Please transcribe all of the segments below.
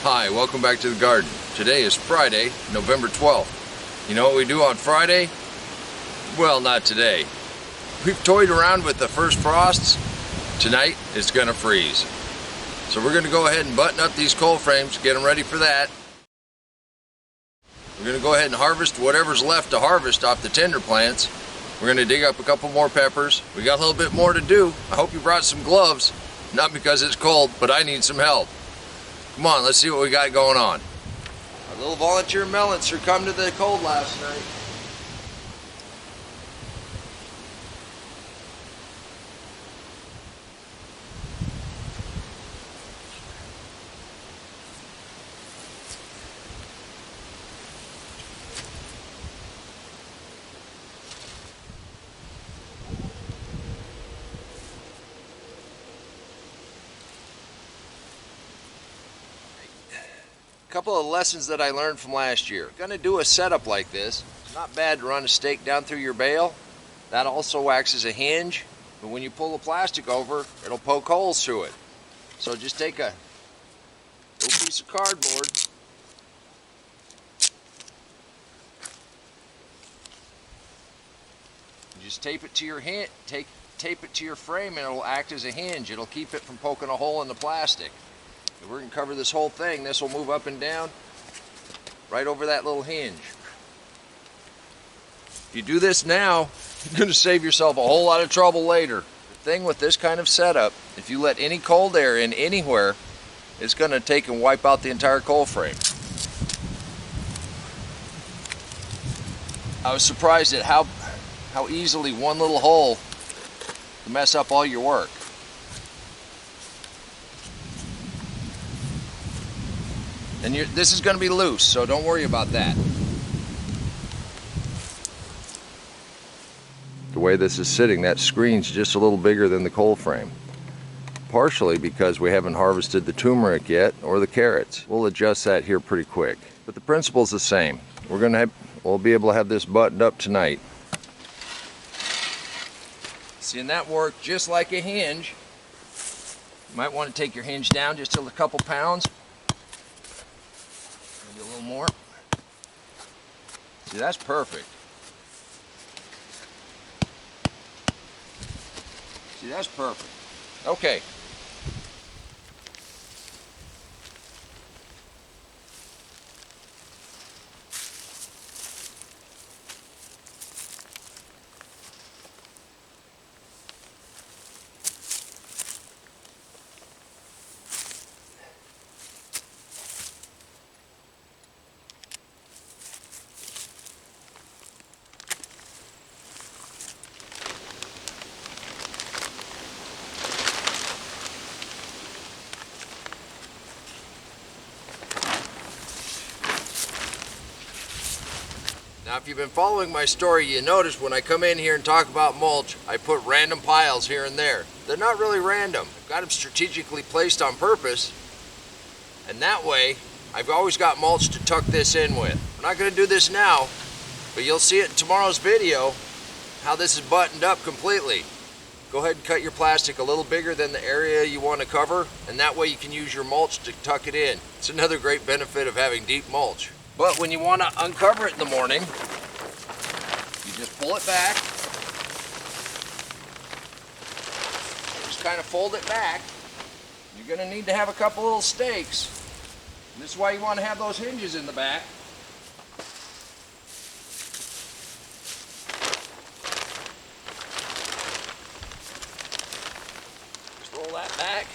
Hi, welcome back to the garden. Today is Friday, November 12th. You know what we do on Friday? Well, not today. We've toyed around with the first frosts. Tonight, it's gonna freeze. So we're gonna go ahead and button up these cold frames, get them ready for that. We're gonna go ahead and harvest whatever's left to harvest off the tender plants. We're gonna dig up a couple more peppers. We got a little bit more to do. I hope you brought some gloves. Not because it's cold, but I need some help. Come on, let's see what we got going on. Our little volunteer melons succumbed to the cold last night. A couple of lessons that I learned from last year. Gonna do a setup like this. It's not bad to run a stake down through your bale. That also acts as a hinge, but when you pull the plastic over, it'll poke holes through it. So just take a little piece of cardboard, just tape it to your tape it to your frame, and it'll act as a hinge. It'll keep it from poking a hole in the plastic. We're going to cover this whole thing. This will move up and down right over that little hinge. If you do this now, you're going to save yourself a whole lot of trouble later. The thing with this kind of setup, if you let any cold air in anywhere, it's going to take and wipe out the entire cold frame. I was surprised at how easily one little hole can mess up all your work. And this is going to be loose, so don't worry about that. The way this is sitting, that screen's just a little bigger than the cold frame. Partially because we haven't harvested the turmeric yet, or the carrots. We'll adjust that here pretty quick. But the principle's the same. We'll be able to have this buttoned up tonight. Seeing that work just like a hinge. You might want to take your hinge down just a couple pounds. Maybe a little more. See, that's perfect. See, that's perfect. Okay. Now, if you've been following my story, you notice when I come in here and talk about mulch, I put random piles here and there. They're not really random. I've got them strategically placed on purpose, and that way, I've always got mulch to tuck this in with. I'm not going to do this now, but you'll see it in tomorrow's video, how this is buttoned up completely. Go ahead and cut your plastic a little bigger than the area you want to cover, and that way you can use your mulch to tuck it in. It's another great benefit of having deep mulch. But when you want to uncover it in the morning, you just pull it back. Just kind of fold it back. You're going to need to have a couple little stakes. And this is why you want to have those hinges in the back. Just roll that back.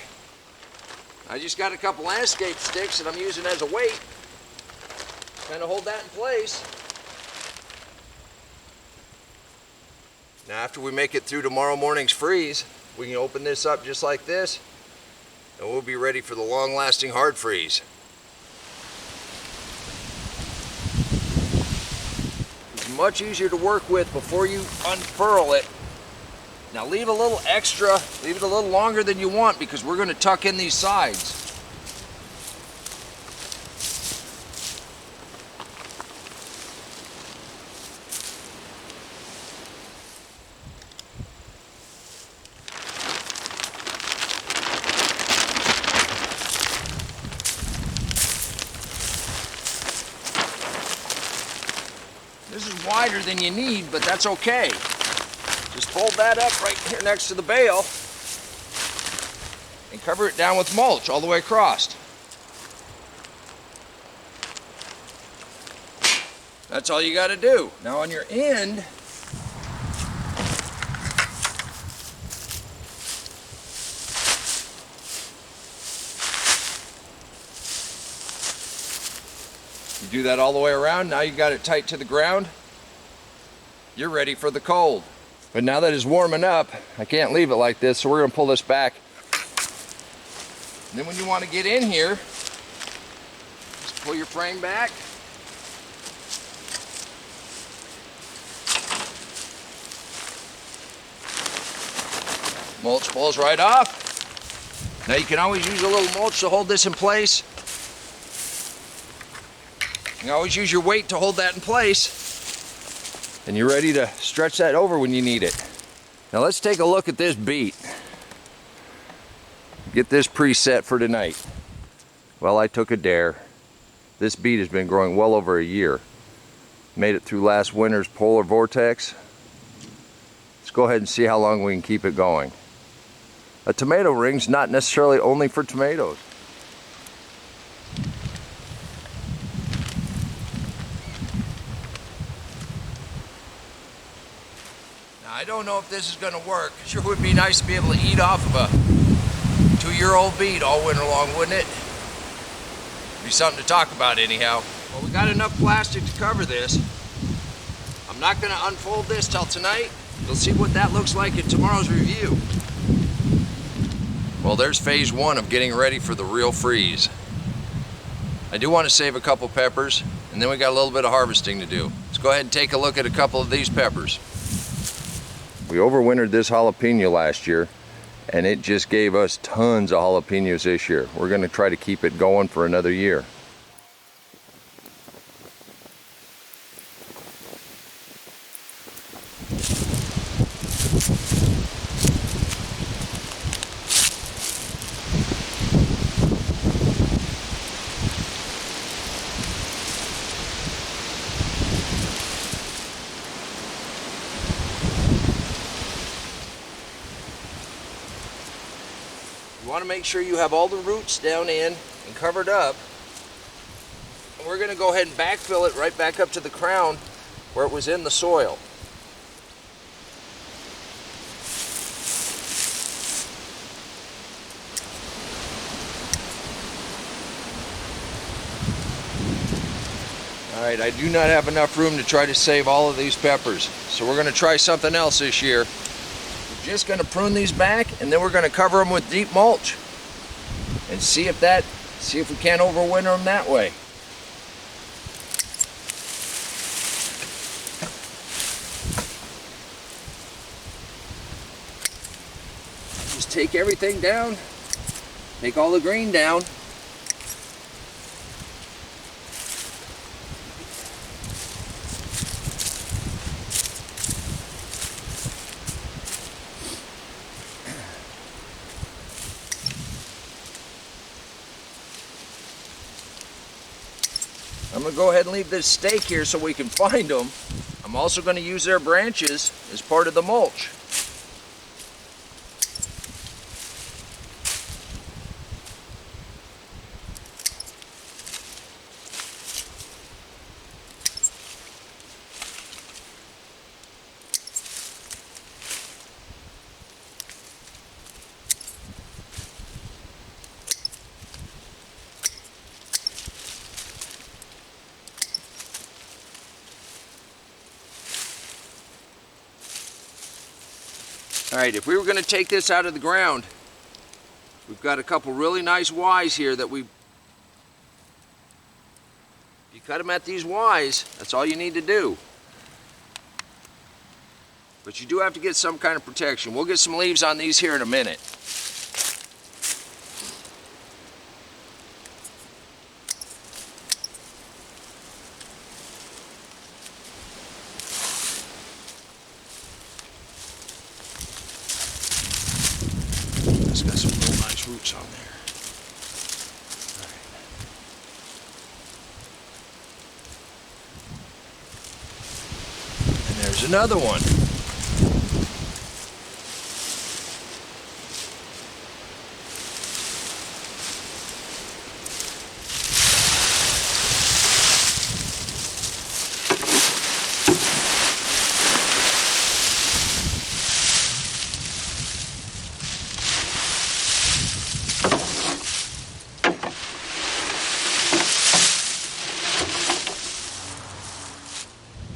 I just got a couple landscape sticks that I'm using as a weight. Kind of hold that in place. Now, after we make it through tomorrow morning's freeze, we can open this up just like this, and we'll be ready for the long-lasting hard freeze. It's much easier to work with before you unfurl it. Now leave a little extra, leave it a little longer than you want, because we're going to tuck in these sides. This is wider than you need, but that's okay. Just fold that up right here next to the bale and cover it down with mulch all the way across. That's all you got to do. Now on your end, you do that all the way around. Now you got it tight to the ground. You're ready for the cold. But now that it's warming up, I can't leave it like this, so we're going to pull this back. And then when you want to get in here, just pull your frame back. Mulch pulls right off. Now you can always use a little mulch to hold this in place. You can always use your weight to hold that in place. And you're ready to stretch that over when you need it. Now let's take a look at this beet. Get this preset for tonight. Well, I took a dare. This beet has been growing well over a year. Made it through last winter's polar vortex. Let's go ahead and see how long we can keep it going. A tomato ring's not necessarily only for tomatoes. Now, I don't know if this is going to work. Sure would be nice to be able to eat off of a 2-year-old beet all winter long, wouldn't it? Be something to talk about anyhow. Well, we got enough plastic to cover this. I'm not going to unfold this till tonight. You'll see what that looks like in tomorrow's review. Well, there's phase 1 of getting ready for the real freeze. I do want to save a couple peppers, and then we got a little bit of harvesting to do. Let's go ahead and take a look at a couple of these peppers. We overwintered this jalapeno last year, and it just gave us tons of jalapenos this year. We're going to try to keep it going for another year. You want to make sure you have all the roots down in and covered up. And we're going to go ahead and backfill it right back up to the crown where it was in the soil. Alright, I do not have enough room to try to save all of these peppers. So we're going to try something else this year. Just going to prune these back, and then we're going to cover them with deep mulch and see if we can't overwinter them that way. Just take everything down, take all the green down. I'm going to go ahead and leave this stake here so we can find them. I'm also going to use their branches as part of the mulch. Alright, if we were going to take this out of the ground, we've got a couple really nice Ys here that if you cut them at these Ys, that's all you need to do. But you do have to get some kind of protection. We'll get some leaves on these here in a minute. It's got some real nice roots on there. All There's another one.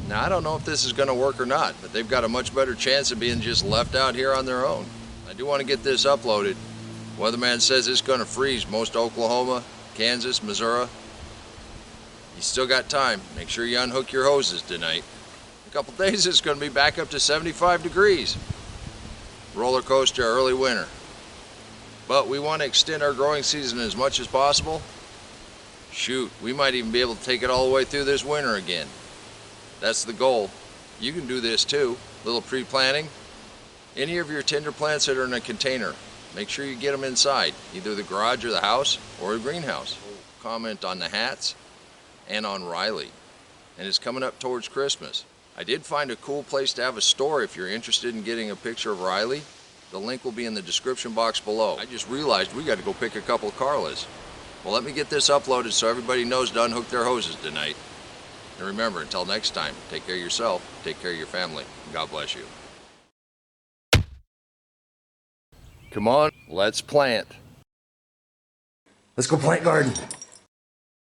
Now, I don't know if this is going to work or not, but they've got a much better chance of being just left out here on their own. I do want to get this uploaded. Weatherman says it's going to freeze most Oklahoma, Kansas, Missouri. You still got time. Make sure you unhook your hoses tonight. In a couple days it's going to be back up to 75 degrees. Roller coaster early winter. But we want to extend our growing season as much as possible. Shoot, we might even be able to take it all the way through this winter again. That's the goal. You can do this too. Little pre-planting. Any of your tender plants that are in a container, make sure you get them inside, either the garage or the house or a greenhouse. Comment on the hats and on Riley. And it's coming up towards Christmas. I did find a cool place to have a store if you're interested in getting a picture of Riley. The link will be in the description box below. I just realized we got to go pick a couple of Carlas. Well, let me get this uploaded so everybody knows to unhook their hoses tonight. And remember, until next time, take care of yourself, take care of your family, and God bless you. Come on, let's plant. Let's go plant garden.